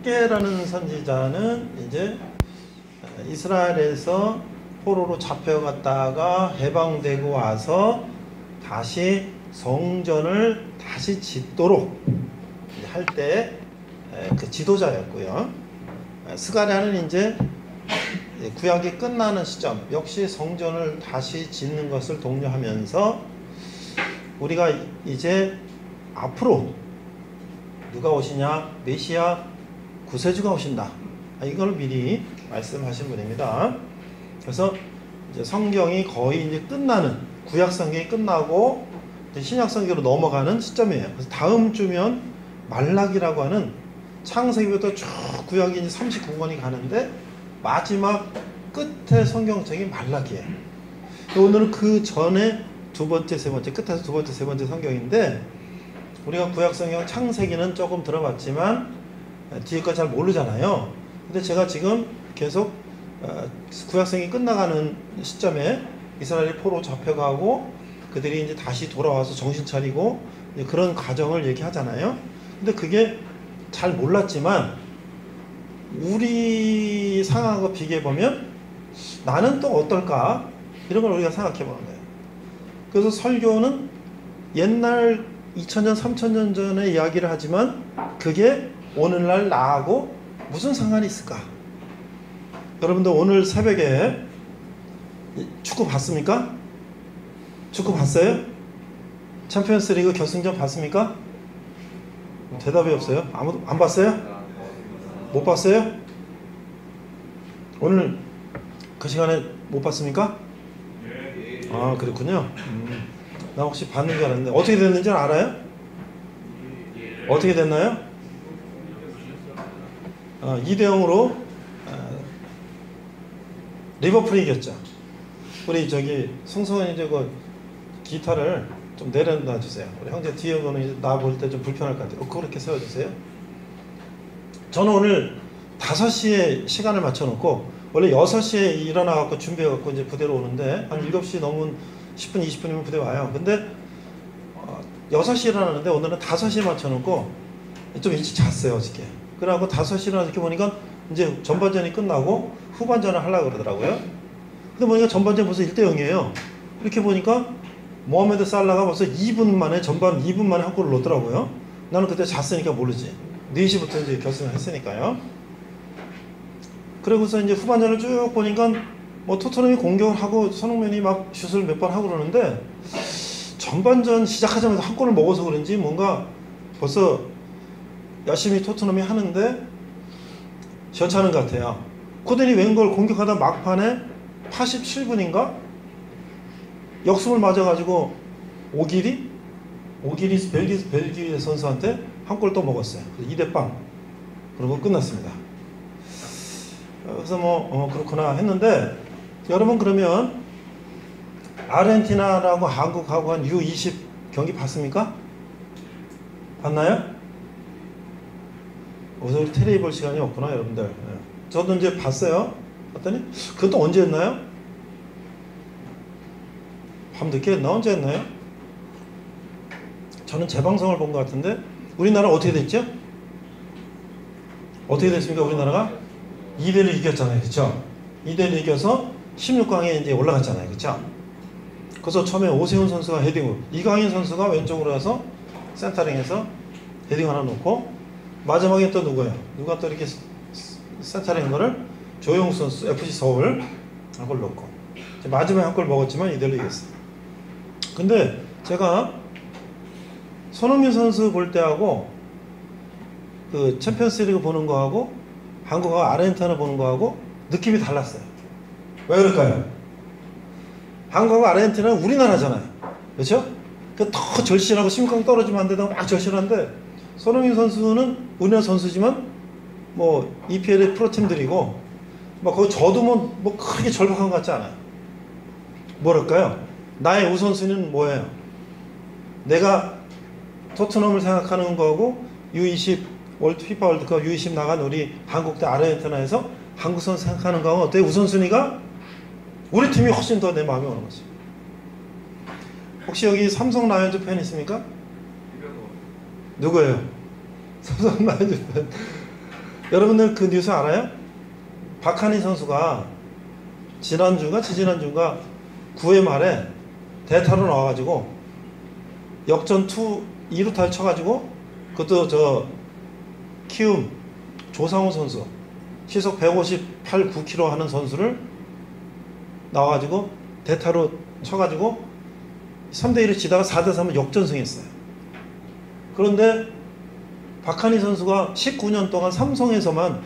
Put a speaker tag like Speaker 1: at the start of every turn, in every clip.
Speaker 1: 학개라는 선지자는 이제 이스라엘에서 포로로 잡혀갔다가 해방되고 와서 다시 성전을 다시 짓도록 할 때 그 지도자였고요. 스가랴는 이제 구약이 끝나는 시점, 역시 성전을 다시 짓는 것을 독려하면서 우리가 이제 앞으로 누가 오시냐? 메시아 구세주가 오신다. 이걸 미리 말씀하신 분입니다. 그래서 이제 성경이 거의 이제 끝나는, 구약 성경이 끝나고 이제 신약 성경으로 넘어가는 시점이에요. 그래서 다음 주면 말라기라고 하는 창세기부터 쭉 구약이 이제 39권이 가는데 마지막 끝에 성경책이 말라기예요. 오늘은 그 전에 두 번째, 세 번째, 끝에서 두 번째, 세 번째 성경인데 우리가 구약 성경 창세기는 조금 들어봤지만 뒤에 거 잘 모르잖아요. 근데 제가 지금 계속 구약 성경이 끝나가는 시점에 이스라엘이 포로 잡혀가고 그들이 이제 다시 돌아와서 정신 차리고 그런 과정을 얘기하잖아요. 근데 그게 잘 몰랐지만 우리 상황과 비교해 보면 나는 또 어떨까? 이런 걸 우리가 생각해 보는 거예요. 그래서 설교는 옛날 2000년, 3000년 전의 이야기를 하지만 그게 오늘날 나하고 무슨 상관이 있을까? 여러분들 오늘 새벽에 축구 봤습니까? 축구 봤어요? 챔피언스 리그 결승전 봤습니까? 대답이 없어요. 아무도 안 봤어요? 못 봤어요? 오늘 그 시간에 못 봤습니까? 아, 그렇군요. 나 혹시 봤는 줄 알았는데 어떻게 됐는지 알아요? 어떻게 됐나요? 2대0으로 리버풀이 이겼죠. 우리 저기 송성원이 그 기타를 좀 내려놔 주세요. 우리 형제 뒤에 보는 나 볼 때 좀 불편할 것 같아요. 그렇게 세워주세요. 저는 오늘 5시에 시간을 맞춰놓고 원래 6시에 일어나갖고 준비해갖고 이제 부대로 오는데 한 7시 넘은 10분, 20분이면 부대 와요. 근데 6시에 일어나는데 오늘은 5시에 맞춰놓고 좀 일찍 잤어요, 어저께. 그래갖고 5시에 일어나서 이렇게 보니까 이제 전반전이 끝나고 후반전을 하려고 그러더라고요. 근데 보니까 전반전 벌써 1대0이에요. 이렇게 보니까 모하메드 살라가 벌써 2분 만에, 전반 2분 만에 한 골을 넣더라고요. 나는 그때 잤으니까 모르지. 4시부터 이제 결승을 했으니까요. 그러고서 이제 후반전을 쭉 보니까 뭐 토트넘이 공격을 하고 손흥민이 막 슛을 몇 번 하고 그러는데 전반전 시작하자마자 한 골을 먹어서 그런지 뭔가 벌써 열심히 토트넘이 하는데 시원찮은 것 같아요. 코덴이 웬걸 공격하다 막판에 87분인가? 역습을 맞아가지고 오기리 벨기에 선수한테 한 골 또 먹었어요. 2대0. 그리고 끝났습니다. 그래서 뭐 그렇구나 했는데 여러분 그러면 아르헨티나라고 한국하고 한 U20 경기 봤습니까? 봤나요? 그래서 우리 텔레비 볼 시간이 없구나 여러분들. 저도 이제 봤어요. 봤더니 그것도 언제 했나요? 밤늦게 했나? 언제 했나요? 저는 재방송을 본 것 같은데 우리나라 어떻게 됐죠? 어떻게 됐습니까? 우리나라가 2대1로 이겼잖아요. 그쵸? 2대1로 이겨서 16강에 이제 올라갔잖아요. 그쵸? 그래서 처음에 오세훈 선수가 헤딩을, 이강인 선수가 왼쪽으로 가서 센터링해서 헤딩 하나 놓고 마지막에 또 누구예요? 누가 또 이렇게 센터링 거를 조용욱 선수, FC 서울 한 골 넣고 마지막에 한 골 먹었지만 2대1로 이겼어요. 근데 제가 손흥민 선수 볼 때하고 그 챔피언스리그 보는 거하고 한국하고 아르헨티나 보는 거하고 느낌이 달랐어요. 왜 그럴까요? 한국하고 아르헨티나는 우리나라잖아요. 그렇죠? 더 절실하고 심각 떨어지면 안 되다고 막 절실한데 손흥민 선수는 우리나라 선수지만 뭐 EPL의 프로팀들이고 뭐 거기 저도 뭐 크게 절박한 것 같지 않아요. 뭐랄까요? 나의 우선순위는 뭐예요? 내가 토트넘을 생각하는 거하고 U20 피파 월드컵 U20 나간 우리 한국 대 아르헨티나에서 한국 선수 생각하는 거하고 어때요? 우선순위가 우리 팀이 훨씬 더 내 마음에 오는 거죠. 혹시 여기 삼성 라이온즈 팬 있습니까? 누구예요? 삼성 라이온즈 팬. 여러분들 그 뉴스 알아요? 박한희 선수가 지난주인가 지지난주인가 9회 말에 대타로 나와가지고 역전 2루타를 쳐가지고 그것도 저 키움 조상우 선수 시속 158, 9km 하는 선수를 나와가지고 대타로 쳐가지고 3대1을 지다가 4대3을 역전승했어요. 그런데 박한희 선수가 19년 동안 삼성에서만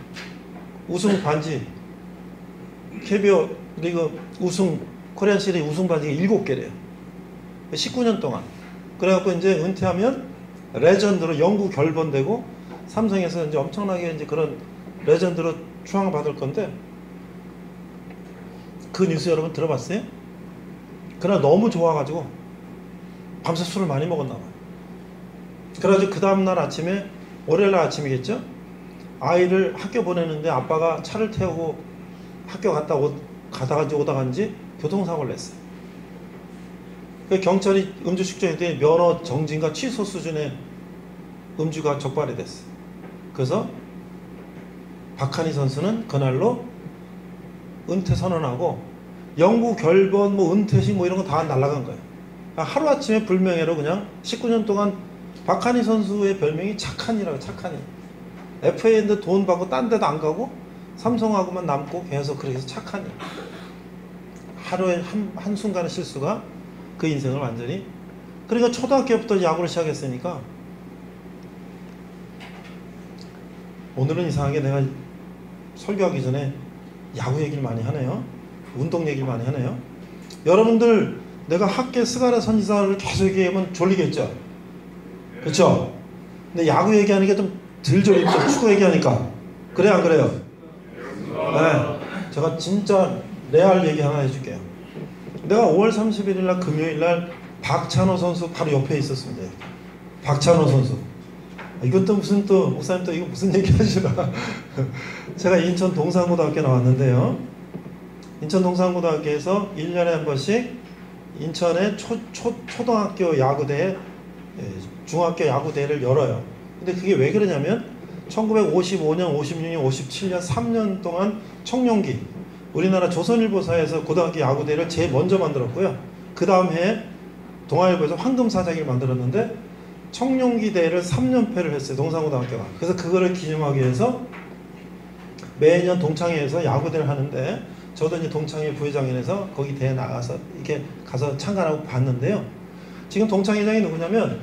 Speaker 1: 우승 반지, KBO 리그 우승, 코리안 시리즈 우승 반지가 7개래요. 19년 동안. 그래갖고 이제 은퇴하면 레전드로 영구 결번되고 삼성에서 이제 엄청나게 이제 그런 레전드로 추앙받을 건데, 그 뉴스 여러분 들어봤어요? 그날 너무 좋아가지고 밤새 술을 많이 먹었나 봐요. 그래가지고 그 다음날 아침에, 월요일날 아침이겠죠? 아이를 학교 보내는데 아빠가 차를 태우고 학교 가다가 오다간지 교통사고를 냈어요. 그 경찰이 음주 측정했더니 면허 정지인가 취소 수준의 음주가 적발이 됐어요. 그래서 박한희 선수는 그날로 은퇴 선언하고 영구 결번, 뭐 은퇴식 뭐 이런 거 다 날아간 거예요. 하루아침에 불명예로 그냥 19년 동안 박한희 선수의 별명이 착한이라고. 착한이. FA인데 돈 받고 딴 데도 안 가고 삼성하고만 남고 계속 그렇게 해서 착한이. 하루에 한순간의 실수가 그 인생을 완전히. 그러니까 초등학교부터 야구를 시작했으니까, 오늘은 이상하게 내가 설교하기 전에 야구 얘기를 많이 하네요. 운동 얘기를 많이 하네요. 여러분들 내가 학계 스가랴 선지자를 계속 얘기하면 졸리겠죠? 그렇죠? 근데 야구 얘기하니까 좀 덜 졸리죠? 축구 얘기하니까. 그래 안 그래요? 네, 제가 진짜 레알 얘기 하나 해줄게요. 내가 5월 31일 날 금요일 날 박찬호 선수 바로 옆에 있었습니다. 박찬호 선수. 이건 또 무슨, 또 목사님 또 이거 무슨 얘기 하시나. 제가 인천 동산고등학교 나왔는데요. 인천 동산고등학교에서 1년에 한 번씩 인천의 초등학교 야구대회, 중학교 야구대회를 열어요. 근데 그게 왜 그러냐면 1955년, 56년, 57년 3년 동안 청룡기, 우리나라 조선일보사에서 고등학교 야구대회를 제일 먼저 만들었고요. 그 다음 해에 동아일보에서 황금사자기를 만들었는데 청룡기 대회를 3연패를 했어요. 동산고등학교가. 그래서 그거를 기념하기 위해서 매년 동창회에서 야구대회를 하는데, 저도 이제 동창회 부회장이라서 거기 대회 나가서 이렇게 가서 참관하고 봤는데요. 지금 동창회장이 누구냐면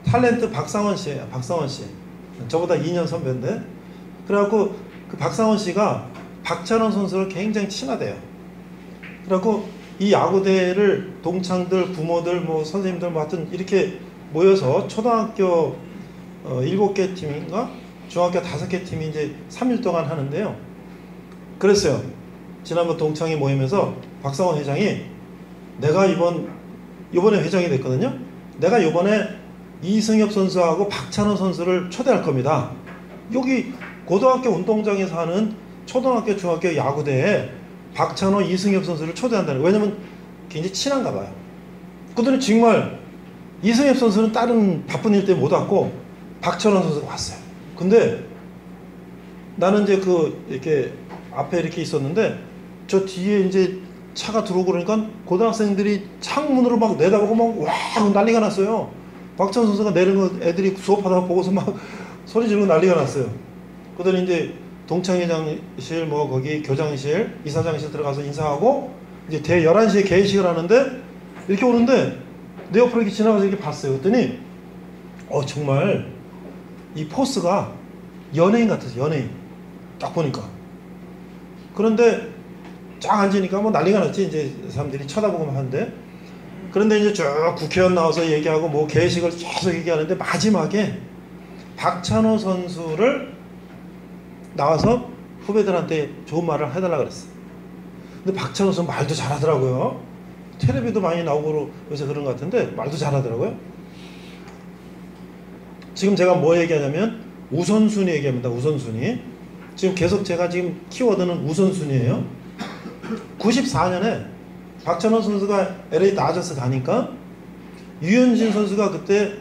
Speaker 1: 탤런트 박상원 씨예요. 박상원 씨. 저보다 2년 선배인데. 그래갖고 그 박상원 씨가 박찬호 선수를 굉장히 친하대요. 그래갖고 이 야구대회를 동창들, 부모들, 뭐 선생님들 뭐 하여튼 이렇게 모여서 초등학교 7개 팀인가 중학교 5개 팀이 이제 3일 동안 하는데요. 그랬어요. 지난번 동창회 모임에서 박상원 회장이, 내가 이번에 회장이 됐거든요. 내가 이번에 이승엽 선수하고 박찬호 선수를 초대할 겁니다. 여기 고등학교 운동장에서 하는 초등학교 중학교 야구대에 박찬호, 이승엽 선수를 초대한다는 거예요. 왜냐면 굉장히 친한가 봐요. 그들은 정말 이승엽 선수는 다른 바쁜 일 때문에 못 왔고 박찬호 선수가 왔어요. 근데 나는 이제 이렇게 앞에 이렇게 있었는데 저 뒤에 이제 차가 들어오고 그러니까 고등학생들이 창문으로 막 내다보고 막 와 난리가 났어요. 박찬호 선수가 내리는 거 애들이 수업하다가 보고서 막 소리 지르고 난리가 났어요. 그들은 이제 동창회장실, 뭐 거기 교장실, 이사장실 들어가서 인사하고 이제 대 11시에 개회식을 하는데 이렇게 오는데 내 옆으로 이렇게 지나가서 이렇게 봤어요. 그랬더니 정말 이 포스가 연예인 같았어요. 연예인. 딱 보니까. 그런데 쫙 앉으니까 뭐 난리가 났지. 이제 사람들이 쳐다보고 막 하는데, 그런데 이제 쭉 국회의원 나와서 얘기하고 뭐 개회식을 계속 얘기하는데 마지막에 박찬호 선수를 나와서 후배들한테 좋은 말을 해달라고 그랬어. 근데 박찬호 선수 말도 잘하더라고요. 텔레비도 많이 나오고 요새 그런 것 같은데 말도 잘하더라고요. 지금 제가 뭐 얘기하냐면 우선순위 얘기합니다. 우선순위. 지금 계속 제가 지금 키워드는 우선순위예요. 94년에 박찬호 선수가 LA 다저스 가니까 유현진 선수가 그때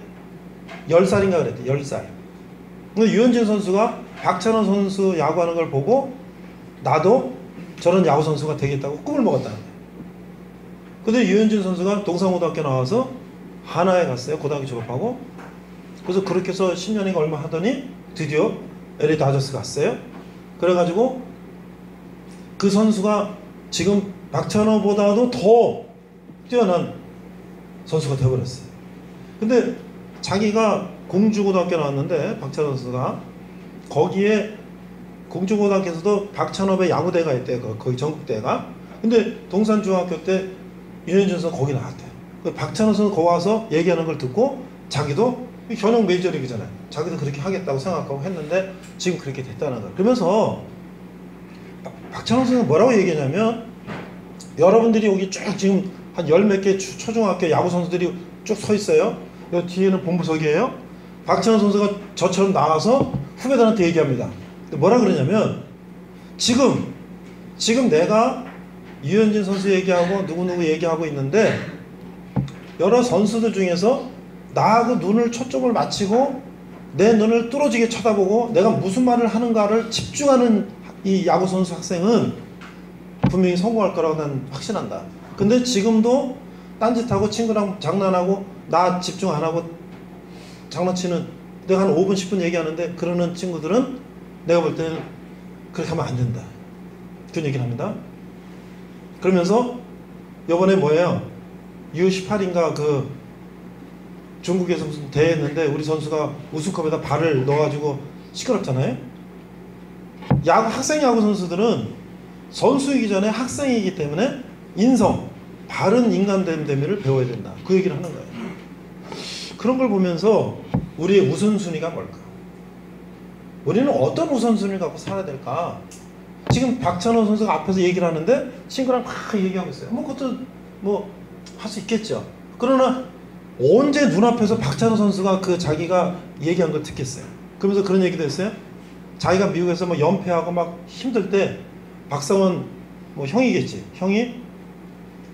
Speaker 1: 10살인가 그랬대. 10살. 근데 유현진 선수가 박찬호 선수 야구하는 걸 보고 나도 저런 야구 선수가 되겠다고 꿈을 먹었다는 거예요. 근데 유현진 선수가 동산고등학교 나와서 하나에 갔어요. 고등학교 졸업하고. 그래서 그렇게 해서 10년인가 얼마 하더니 드디어 LA 다저스 갔어요. 그래가지고 그 선수가 지금 박찬호보다도 더 뛰어난 선수가 되어버렸어요. 근데 자기가 공주고등학교 나왔는데 박찬호 선수가 거기에 공주고등학교에서도 박찬호의 야구대가 있대요. 거기 전국대가. 근데 동산중학교 때 유현진 선수 거기 나왔대요. 박찬호 선수 거기 와서 얘기하는 걸 듣고 자기도 현역 메이저리그잖아요. 자기도 그렇게 하겠다고 생각하고 했는데 지금 그렇게 됐다는 거예요. 그러면서 박찬호 선수가 뭐라고 얘기하냐면 여러분들이 여기 쭉 지금 한 열 몇 개 초중학교 야구 선수들이 쭉 서 있어요. 여기 뒤에는 본부석이에요. 박찬호 선수가 저처럼 나와서 후배들한테 얘기합니다. 뭐라 그러냐면 지금 내가 유현진 선수 얘기하고 누구누구 얘기하고 있는데 여러 선수들 중에서 나하고 눈을 초점을 맞추고 내 눈을 뚫어지게 쳐다보고 내가 무슨 말을 하는가를 집중하는 이 야구 선수 학생은 분명히 성공할 거라고 난 확신한다. 근데 지금도 딴짓하고 친구랑 장난하고 나 집중 안 하고 장난치는 내가 한 5분 10분 얘기하는데 그러는 친구들은 내가 볼 때는 그렇게 하면 안 된다. 그런 얘기를 합니다. 그러면서 이번에 뭐예요? U18인가 그 중국에서 무슨 대회 했는데 우리 선수가 우승컵에다 발을 넣어가지고 시끄럽잖아요. 학생 야구 선수들은 선수이기 전에 학생이기 때문에 인성, 바른 인간됨을 배워야 된다. 그 얘기를 하는 거예요. 그런 걸 보면서 우리의 우선순위가 뭘까? 우리는 어떤 우선순위를 갖고 살아야 될까? 지금 박찬호 선수가 앞에서 얘기를 하는데 친구랑 막 얘기하고 있어요. 뭐 그것도 뭐 할 수 있겠죠. 그러나 언제 눈앞에서 박찬호 선수가 그 자기가 얘기한 걸 듣겠어요. 그러면서 그런 얘기도 했어요. 자기가 미국에서 뭐 연패하고 막 힘들 때 박상원 뭐 형이겠지. 형이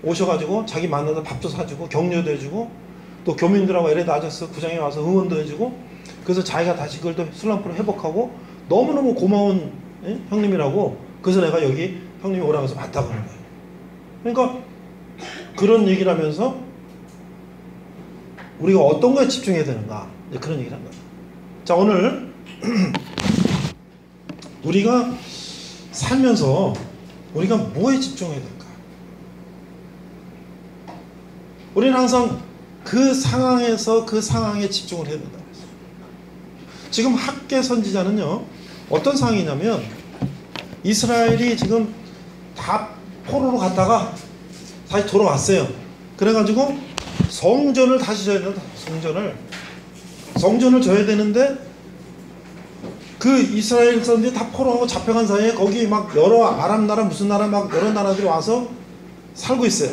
Speaker 1: 오셔가지고 자기 만나서 밥도 사주고 격려도 해주고 또 교민들하고 LA 다저스 구장에 와서 응원도 해주고 그래서 자기가 다시 그걸 또 슬럼프를 회복하고 너무너무 고마운 형님이라고 그래서 내가 여기 형님이 오라고 해서 왔다고 하는 거예요. 그러니까 그런 얘기를 하면서 우리가 어떤 거에 집중해야 되는가 그런 얘기를 한 거예요. 자, 오늘 우리가 살면서 우리가 뭐에 집중해야 될까? 우리는 항상 그 상황에서 그 상황에 집중을 해야 된다. 지금 학계 선지자는요 어떤 상황이냐면 이스라엘이 지금 다 포로로 갔다가 다시 돌아왔어요. 그래가지고 성전을 다시 져야 된다. 성전을 져야 되는데 그 이스라엘 사람들이 다 포로하고 잡혀간 사이에 거기 막 여러 아랍 나라 무슨 나라 막 여러 나라들이 와서 살고 있어요.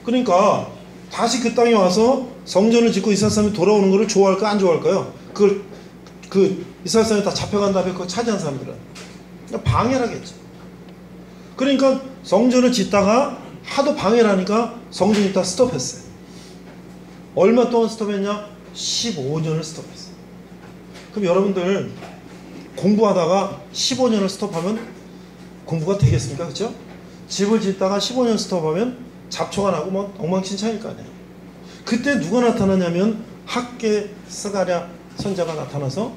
Speaker 1: 그러니까 다시 그 땅에 와서 성전을 짓고 이스라엘 사람이 돌아오는 거를 좋아할까 안 좋아할까요? 그 이스라엘 사람이 다 잡혀간 다음에 그거 차지한 사람들은 방해를 하겠죠. 그러니까 성전을 짓다가 하도 방해를 하니까 성전이 다 스톱했어요. 얼마 동안 스톱했냐? 15년을 스톱했어요. 그럼 여러분들 공부하다가 15년을 스톱하면 공부가 되겠습니까? 그렇죠? 집을 짓다가 15년 스톱하면 잡초가 나고 뭐 엉망진창일 거 아니에요. 그때 누가 나타나냐면 학계 스가랴 선자가 나타나서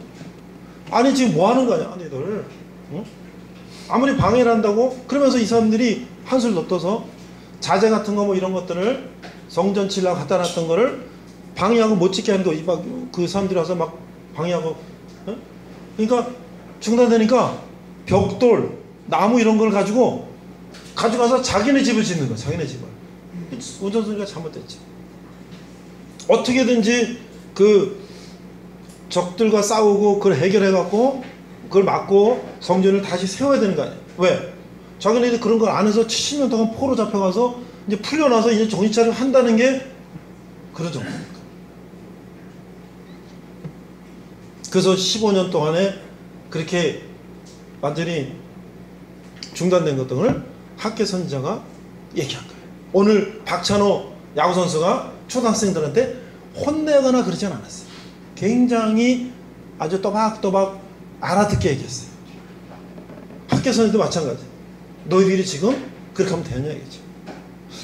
Speaker 1: 아니 지금 뭐 하는 거냐? 아니 너를 응? 아무리 방해를 한다고 그러면서 이 사람들이 한술 더 떠서 자재 같은 거 뭐 이런 것들을 성전 칠라고 갖다 놨던 거를 방해하고 못 짓게 하는 거 막 그 사람들이 와서 막 방해하고 응? 그러니까 중단되니까 벽돌 나무 이런 걸 가져가서 자기네 집을 짓는 거야. 자기네 집을. 우선순위가 잘못됐지. 어떻게든지 그 적들과 싸우고 그걸 해결해갖고 그걸 막고 성전을 다시 세워야 되는 거 아니야. 왜? 자기네들이 그런 걸 안 해서 70년 동안 포로 잡혀가서 이제 풀려나서 이제 정신 차리고 한다는 게 그런 정도입니까. 그래서 15년 동안에 그렇게 완전히 중단된 것들을 학계 선지자가 얘기한 거예요. 오늘 박찬호 야구선수가 초등학생들한테 혼내거나 그러진 않았어요. 굉장히 아주 또박또박 알아듣게 얘기했어요. 밖에서도 마찬가지. 너희들이 지금 그렇게 하면 되냐 이거죠.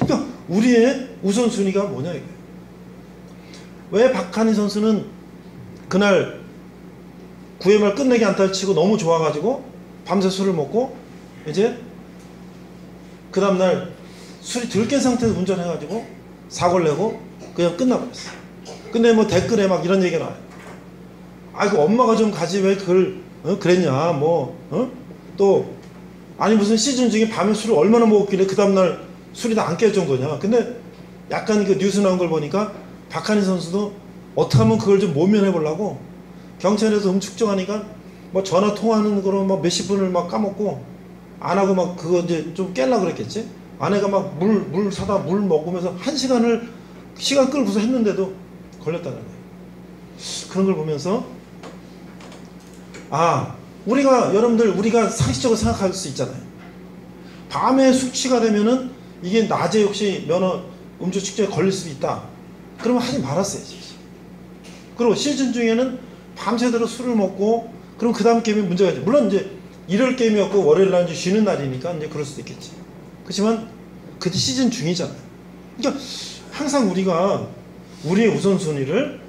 Speaker 1: 그러니까 우리의 우선순위가 뭐냐 이거예요. 왜 박한희 선수는 그날 9회 말 끝내기 안타를 치고 너무 좋아가지고 밤새 술을 먹고 이제 그 다음날 술이 덜 깬 상태에서 운전해가지고 사고를 내고 그냥 끝나버렸어. 근데 뭐 댓글에 막 이런 얘기가 나와요. 아이고 엄마가 좀 가지 왜 그걸 그랬냐 또 아니 무슨 시즌 중에 밤에 술을 얼마나 먹었길래 그 다음날 술이 다 안 깰 정도냐. 근데 약간 그 뉴스 나온 걸 보니까 박한희 선수도 어떻게 하면 그걸 좀 모면해 보려고 경찰에서 측정하니까 뭐 전화 통화하는 거로 막 몇십 분을 막 까먹고 안 하고 막 그거 이제 좀 깰라 그랬겠지. 아내가 막 물 사다 물 먹으면서 1시간을 시간 끌고서 했는데도 걸렸다는 거예요. 그런 걸 보면서 우리가 여러분들 우리가 상식적으로 생각할 수 있잖아요. 밤에 숙취가 되면은 이게 낮에 혹시 면허 음주 측정에 걸릴 수도 있다. 그러면 하지 말았어야지. 그리고 시즌 중에는 밤새도록 술을 먹고 그럼 그 다음 게임이 문제가 있죠. 물론 이제 일요일 게임이었고 월요일 날 이제 쉬는 날이니까 이제 그럴 수도 있겠지. 그렇지만 그때 시즌 중이잖아요. 그러니까 항상 우리가 우리의 우선순위를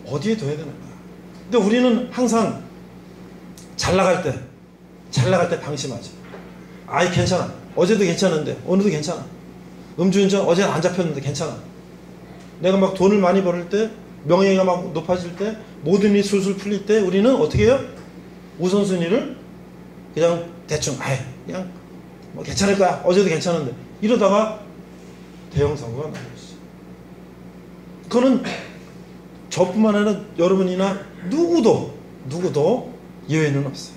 Speaker 1: 어디에 둬야 되는 거야. 근데 우리는 항상 잘 나갈 때 방심하죠. 아이 괜찮아. 어제도 괜찮은데 오늘도 괜찮아. 음주운전 어제는 안 잡혔는데 괜찮아. 내가 막 돈을 많이 벌을 때 명예가 막 높아질 때 모든 일이 술술 풀릴 때 우리는 어떻게 해요? 우선순위를 그냥 대충 그냥 뭐 괜찮을 거야. 어제도 괜찮은데 이러다가 대형 사고가 나는 거죠. 그거는 저뿐만 아니라 여러분이나 누구도 예외는 없어요.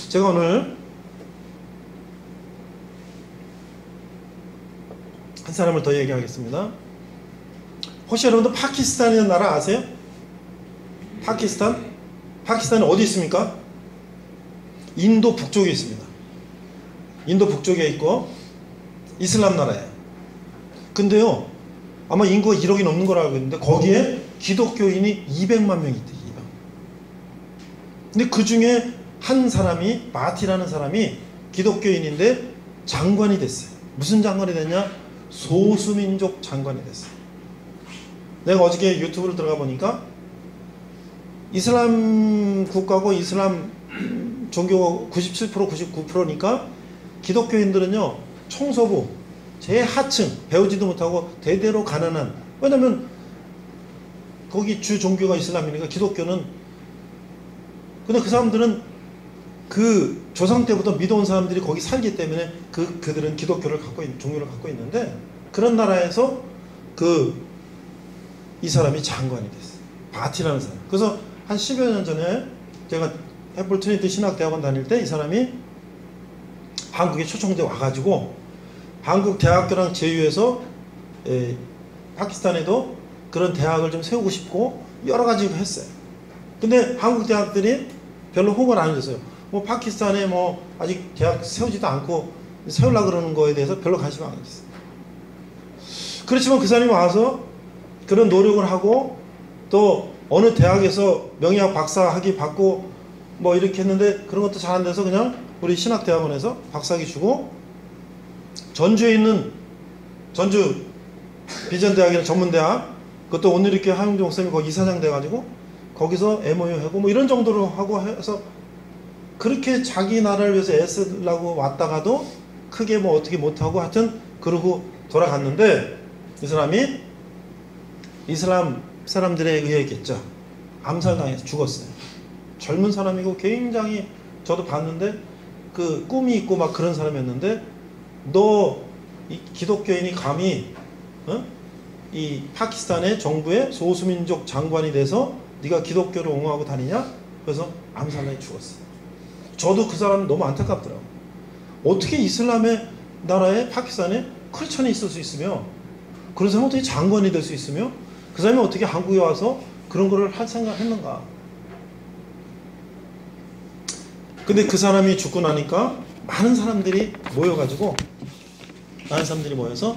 Speaker 1: 제가 오늘 한 사람을 더 얘기하겠습니다. 혹시 여러분들 파키스탄이라는 나라 아세요? 파키스탄이 어디 있습니까? 인도 북쪽에 있습니다. 인도 북쪽에 있고 이슬람 나라예요. 근데요 아마 인구가 1억이 넘는 거라고 알고 있는데 거기에 기독교인이 200만 명이 있대요. 200만. 근데 그 중에 한 사람이 마티라는 사람이 기독교인인데 장관이 됐어요. 무슨 장관이 됐냐? 소수민족 장관이 됐어요. 내가 어저께 유튜브를 들어가 보니까 이슬람 국가고 이슬람 종교 97% 99%니까 기독교인들은요 청소부 제일 하층 배우지도 못하고 대대로 가난한, 왜냐면 거기 주 종교가 이슬람이니까 기독교는, 근데 그 사람들은 그 조상 때부터 믿어온 사람들이 거기 살기 때문에 그들은 기독교를 종교를 갖고 있는데 그런 나라에서 이 사람이 장관이 됐어요. 바티라는 사람. 그래서 한 10여 년 전에 제가 애플 트리니티 신학대학원 다닐 때 이 사람이 한국에 초청돼 와가지고 한국 대학교랑 제휴해서 파키스탄에도 그런 대학을 좀 세우고 싶고 여러 가지 했어요. 근데 한국 대학들이 별로 호응을 안 해줬어요. 뭐 파키스탄에 뭐 아직 대학 세우지도 않고 세우려고 그러는 거에 대해서 별로 관심을 안 가졌어요. 그렇지만 그 사람이 와서 그런 노력을 하고 또 어느 대학에서 명예학 박사 학위 받고 뭐 이렇게 했는데 그런 것도 잘 안 돼서 그냥 우리 신학대학원에서 박사학위 주고 전주에 있는 전주 비전대학이라는 전문대학, 그것도 오늘 이렇게 하용종 목사님이 거기 이사장 돼가지고 거기서 MOU 하고 뭐 이런 정도로 하고 해서 그렇게 자기 나라를 위해서 애쓰려고 왔다가도 크게 뭐 어떻게 못하고 하여튼 그러고 돌아갔는데 이 사람이 이슬람 사람들에 의했겠죠. 암살당해서 죽었어요. 젊은 사람이고 굉장히 저도 봤는데 그 꿈이 있고 막 그런 사람이었는데 너 이 기독교인이 감히 이 파키스탄의 정부의 소수민족 장관이 돼서 네가 기독교를 옹호하고 다니냐? 그래서 암살당해 죽었어요. 저도 그 사람 너무 안타깝더라고요. 어떻게 이슬람의 나라에 파키스탄에 크리스천이 있을 수 있으며 그런 사람이 어떻게 장관이 될 수 있으며 그 사람이 어떻게 한국에 와서 그런 거를 할 생각했는가. 근데 그 사람이 죽고 나니까 많은 사람들이 모여서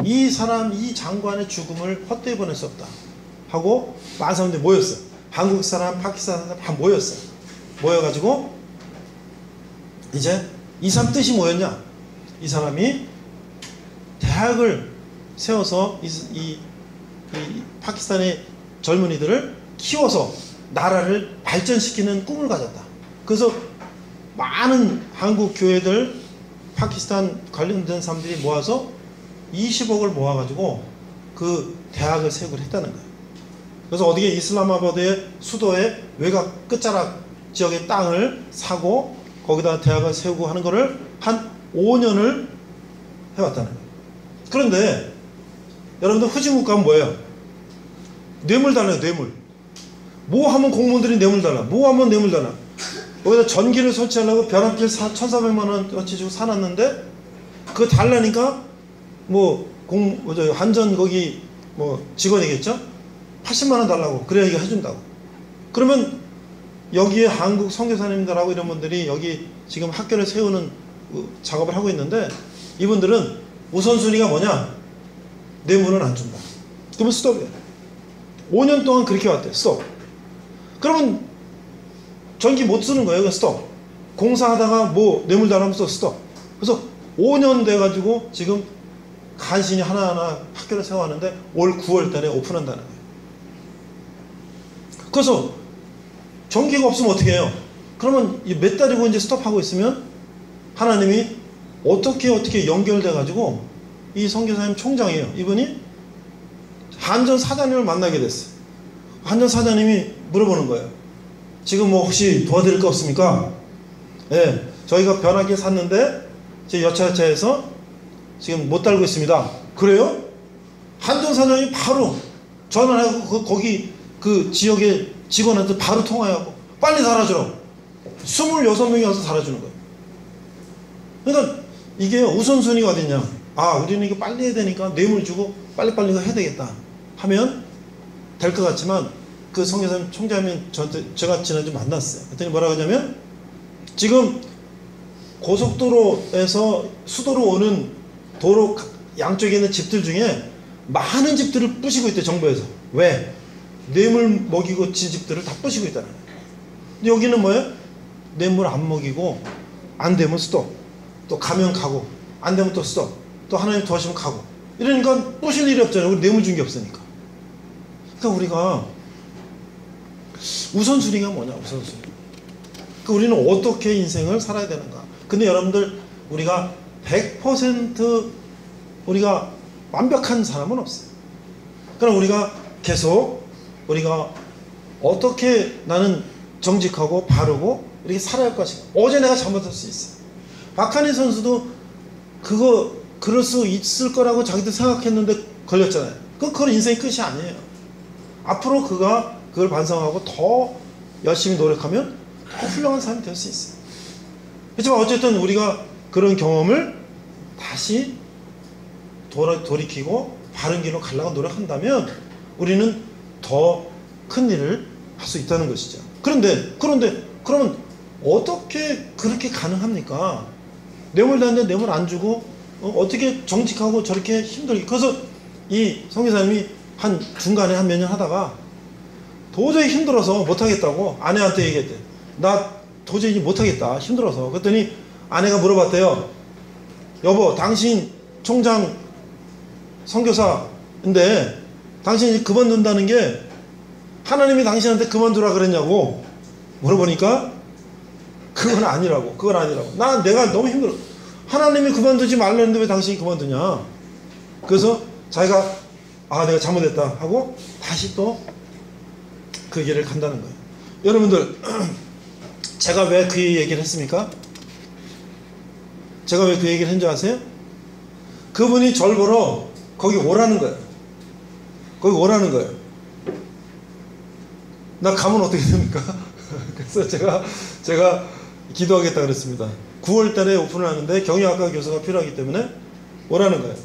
Speaker 1: 이 장관의 죽음을 헛되이 보낼 수 없다 하고 많은 사람들이 모였어요. 한국 사람, 파키스탄 사람 다 모였어요. 모여가지고 이제 이 사람 뜻이 뭐였냐? 이 사람이 대학을 세워서 이 파키스탄의 젊은이들을 키워서 나라를 발전시키는 꿈을 가졌다. 그래서 많은 한국 교회들, 파키스탄 관련된 사람들이 모아서 20억을 모아가지고 그 대학을 세우기로 했다는 거예요. 그래서 어디에 이슬람아바드의 수도의 외곽 끝자락 지역의 땅을 사고 거기다 대학을 세우고 하는 거를 한 5년을 해왔다는 거예요. 그런데 여러분들 후진국 가면 뭐예요? 뇌물 달라요. 뇌물. 뭐 하면 공무원들이 뇌물 달라. 뭐 하면 뇌물 달라. 여기다 전기를 설치하려고 벼랑길 1,400만 원어치 주고 사놨는데 그거 달라니까 한전 거기 직원이겠죠? 80만 원 달라고. 그래야 이거 해준다고. 그러면 여기에 한국 선교사님들하고 이런 분들이 여기 지금 학교를 세우는 작업을 하고 있는데 이분들은 우선순위가 뭐냐? 뇌물은 안 준다. 그러면 스톱이에요. 5년 동안 그렇게 왔대요. 스톱. 그러면 전기 못 쓰는 거예요. 스톱. 공사하다가 뇌물 달라면서 스톱. 그래서 5년 돼가지고 지금 간신히 하나하나 학교를 세워왔는데 올 9월 달에 오픈한다는 거예요. 그래서 전기가 없으면 어떻게 해요? 그러면 몇 달이고 이제 스톱하고 있으면 하나님이 어떻게 연결돼가지고 이 선교사님 총장이에요. 이분이 한전 사장님을 만나게 됐어요. 한전 사장님이 물어보는 거예요. 지금 혹시 도와드릴 거 없습니까? 네, 저희가 변하게 샀는데 제 여차여차해서 지금 못 달고 있습니다. 그래요? 한전 사장이 바로 전화를 하고 거기 그 지역의 직원한테 바로 통화하고 빨리 달아주라고 26명이 와서 달아주는 거예요. 그러니까 이게 우선순위가 어딨냐? 우리는 이거 빨리 해야 되니까 뇌물 주고 빨리빨리 이거 해야 되겠다 하면 될 것 같지만 그 선교사님 총장님 제가 지난주 만났어요. 그랬더니 뭐라고 하냐면 지금 고속도로에서 수도로 오는 도로 양쪽에 있는 집들 중에 많은 집들을 부시고 있대. 정부에서. 왜? 뇌물 먹이고 진 집들을 다 부시고 있다는 거예요. 근데 여기는 뭐예요? 뇌물 안 먹이고 안 되면 스톱. 또 가면 가고 안 되면 또 스톱. 또 하나님 도와주면 가고. 이러니까 부실 일이 없잖아요. 우리 뇌물 준 게 없으니까. 그러니까 우리가 우선순위가 뭐냐? 우선순위. 그러니까 우리는 어떻게 인생을 살아야 되는가? 근데 여러분들 우리가 100% 우리가 완벽한 사람은 없어요. 그럼 우리가 계속 우리가 어떻게 나는 정직하고 바르고 이렇게 살아야 할 것인가. 어제 내가 잘못할 수 있어요. 박한희 선수도 그럴 수 있을 거라고 자기도 생각했는데 걸렸잖아요. 그건 인생의 끝이 아니에요. 앞으로 그걸 반성하고 더 열심히 노력하면 더 훌륭한 사람이 될 수 있어요. 그렇지만 어쨌든 우리가 그런 경험을 다시 돌이키고 바른 길로 가려고 노력한다면 우리는 더 큰 일을 할 수 있다는 것이죠. 그런데 그러면 어떻게 그렇게 가능합니까? 뇌물 다는데 뇌물 안 주고 어떻게 정직하고 저렇게 힘들게. 그래서 이 선교사님이 중간에 한 몇 년 하다가 도저히 힘들어서 못하겠다고 아내한테 얘기했대. 나 도저히 못하겠다. 힘들어서. 그랬더니 아내가 물어봤대요. 여보, 당신 총장 선교사인데 당신이 그만둔다는 게 하나님이 당신한테 그만두라 그랬냐고 물어보니까 그건 아니라고. 내가 너무 힘들어. 하나님이 그만두지 말라는데 왜 당신이 그만두냐. 그래서 자기가 내가 잘못했다 하고 다시 또 그 길을 간다는 거예요. 여러분들 제가 왜 그 얘기를 했습니까? 제가 왜 그 얘기를 했는지 아세요? 그분이 절 보러 거기 오라는 거예요. 거기 오라는 거예요. 나 가면 어떻게 됩니까? 그래서 제가 기도하겠다 그랬습니다. 9월 달에 오픈을 하는데 경영학과 교수가 필요하기 때문에 오라는 거예요.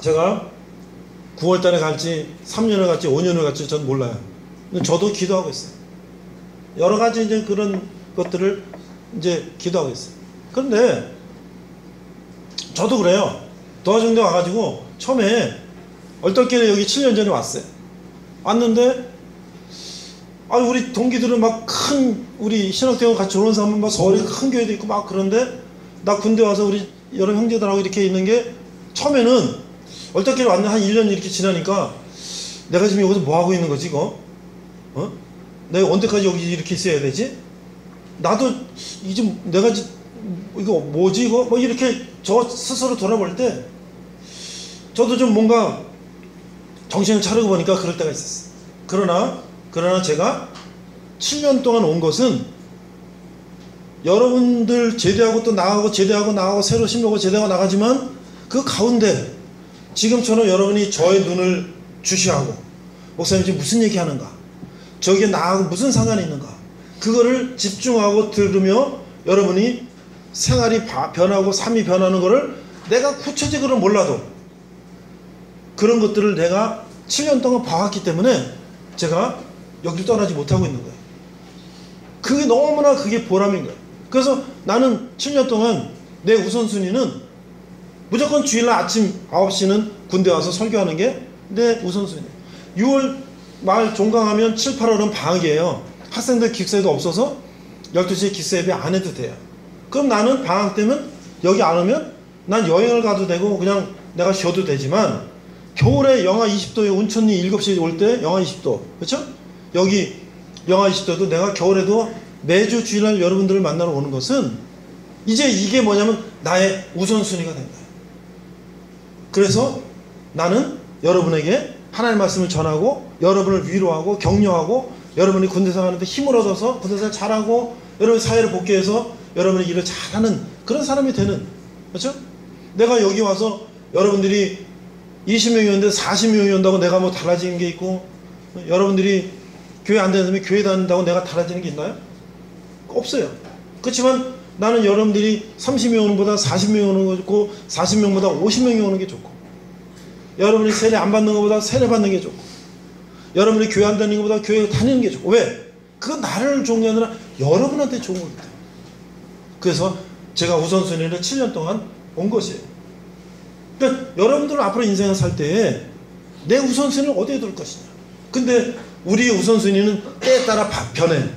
Speaker 1: 제가 9월 달에 갈지 3년을 갈지 5년을 갈지 전 몰라요. 저도 기도하고 있어요. 여러 가지 이제 그런 것들을 이제 기도하고 있어요. 그런데 저도 그래요. 도와준 데 와가지고 처음에 얼떨결에 여기 7년 전에 왔어요. 왔는데 아, 우리 동기들은 막 우리 신학대원 같이 오는 사람은 막 서울에 큰 교회도 있고 막 그런데 나 군대 와서 우리 여러 형제들하고 이렇게 있는 게 처음에는 얼떨결에 왔는데 한 1년 이렇게 지나니까 내가 지금 여기서 뭐 하고 있는 거지 이거? 내가 언제까지 여기 이렇게 있어야 되지? 나도 이제 내가 이거 뭐지 이거? 뭐 이렇게 저 스스로 돌아볼 때 저도 좀 뭔가 정신을 차리고 보니까 그럴 때가 있었어요. 그러나 제가 7년 동안 온 것은 여러분들 제대하고 또 나가고 제대하고 나가고 새로 신보고 제대하고 나가지만 그 가운데 지금처럼 여러분이 저의 눈을 주시하고 목사님 지금 무슨 얘기하는가, 저게 나하고 무슨 상관이 있는가, 그거를 집중하고 들으며 여러분이 생활이 변하고 삶이 변하는 거를 내가 구체적으로 몰라도 그런 것들을 내가 7년 동안 봐왔기 때문에 제가 여기를 떠나지 못하고 있는 거예요. 그게 너무나 그게 보람인 거예요. 그래서 나는 7년 동안 내 우선순위는 무조건 주일날 아침 9시는 군대 와서 설교하는 게 내 우선순위예요. 6월 말 종강하면 7, 8월은 방학이에요. 학생들 기숙사에도 없어서 12시에 기숙사 예배 안 해도 돼요. 그럼 나는 방학 때면 여기 안 오면 난 여행을 가도 되고 그냥 내가 쉬어도 되지만 겨울에 영하 20도에 온천리 7시에 올 때 영하 20도, 그렇죠? 여기 영하 20도도 내가 겨울에도 매주 주일날 여러분들을 만나러 오는 것은 이제 이게 뭐냐면 나의 우선순위가 된 거예요. 그래서 나는 여러분에게 하나님의 말씀을 전하고 여러분을 위로하고 격려하고 여러분이 군대생활 하는데 힘을 얻어서 군대생활 잘하고 여러분 사회를 복귀해서 여러분의 일을 잘하는 그런 사람이 되는, 그렇죠? 내가 여기 와서 여러분들이 20명이 오는데 40명이 온다고 내가 뭐 달라지는 게 있고, 여러분들이 교회 안 다니면 교회 다닌다고 내가 달라지는 게 있나요? 없어요. 그렇지만 나는 여러분들이 30명 오는 것보다 40명 오는 거 좋고 40명보다 50명이 오는 게 좋고, 여러분이 세례 안 받는 것보다 세례 받는 게 좋고, 여러분이 교회 안 다니는 것보다 교회 다니는 게 좋고. 왜? 그건 나를 좋은 게 아니라 여러분한테 좋은 거기 때문에. 그래서 제가 우선순위를 7년 동안 온 것이에요. 그러니까 여러분들은 앞으로 인생을 살 때에 내 우선순위를 어디에 둘 것이냐. 근데 우리의 우선순위는 때에 따라 변해.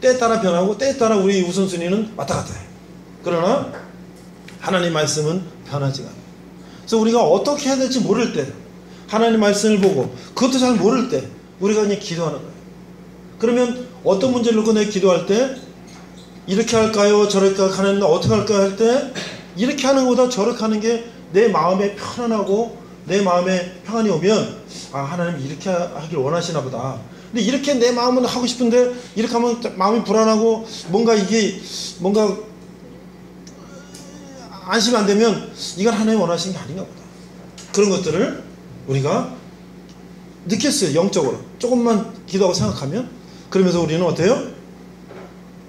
Speaker 1: 때에 따라 변하고 때에 따라 우리의 우선순위는 왔다 갔다 해. 그러나 하나님 말씀은 변하지가 않아요. 그래서 우리가 어떻게 해야 될지 모를 때, 하나님 말씀을 보고 그것도 잘 모를 때 우리가 그냥 기도하는 거예요. 그러면 어떤 문제를 놓고 내가 기도할 때 이렇게 할까요? 저렇게 할까요? 하나님 어떻게 할까요? 할 때 이렇게 하는 것보다 저렇게 하는 게 내 마음에 편안하고 내 마음에 평안이 오면, 아, 하나님 이렇게 하길 원하시나 보다. 근데 이렇게 내 마음은 하고 싶은데 이렇게 하면 마음이 불안하고 뭔가 이게 뭔가 안심이 안 되면 이건 하나님 원하시는 게 아닌가 보다. 그런 것들을 우리가 느꼈어요. 영적으로 조금만 기도하고 생각하면. 그러면서 우리는 어때요?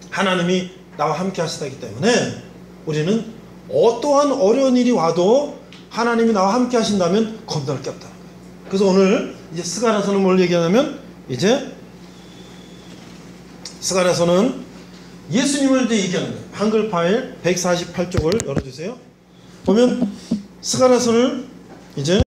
Speaker 1: 하나님이 나와 함께 하시다기 때문에 우리는 어떠한 어려운 일이 와도 하나님이 나와 함께 하신다면 겁날 게 없다는 거예요. 그래서 오늘 이제 스가랴서는 뭘 얘기하냐면, 이제 스가랴서는 예수님을 이제 얘기하는 거예요. 한글 파일 148쪽을 열어주세요. 보면 스가랴서는 이제